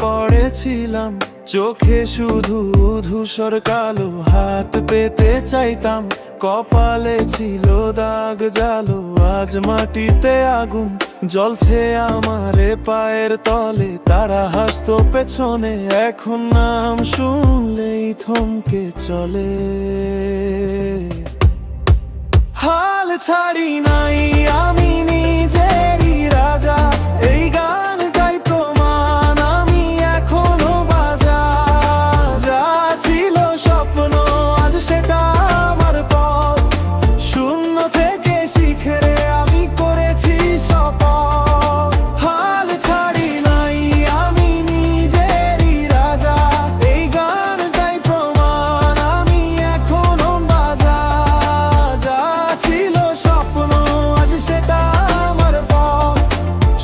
পড়েছিলাম, চোখে শুধু ধূসর কালো, হাত পেতে চাইতাম, কপালে ছিল দাগ জালো। আজ মাটিতে আগুন জ্বলছে আমারে পায়ের তলে, তারা হাসতো পেছনে, এখন নাম শুনলেই থমকে চলে। হাল ছাড়ি নাই আমি নিজেরই রাজা, এই গানটাই প্রমাণ আমি এখনো বাজা। যা ছিল স্বপ্ন আজ সেটা আমার পথ, শূন্য থেকে শিখরে আমি করেছি শপথ। হাল ছাড়ি নাই আমি নিজেরই রাজা, এই গানটাই প্রমাণ আমি এখনো বাজা। যা ছিল স্বপ্ন আজ সেটা আমার পথ,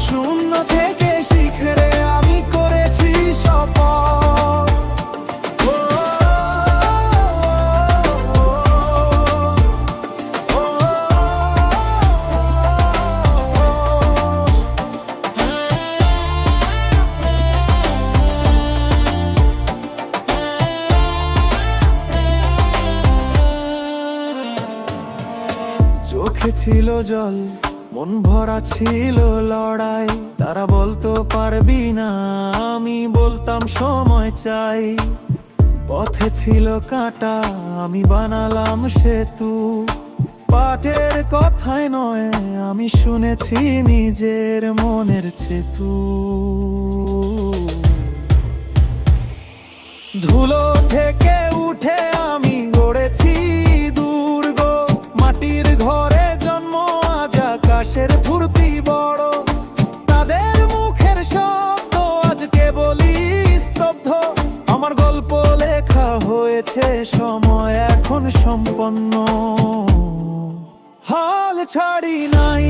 শূন্য থেকে শিখরে আমি করেছি শপথ। চোখে ছিল জল, মন ভরা ছিল লড়াই, তারা বলতো পারবি না, আমি বলতাম সময় চাই। পথে ছিল কাঁটা, আমি বানালাম সেতু, পাটের কথায় নয় আমি শুনেছি নিজের মনের চেতু। ধুলো থেকে উঠে আমি গড়েছি দুর্গ, মাটির ঘরে জন্ম আজ আকাশের ফুর্তি বড়। তাদের মুখের শব্দ আজ কেবলই স্তব্ধ, আমার গল্প লেখা হয়েছে, সময় এখন সম্পন্ন। হাল ছাড়ি নাই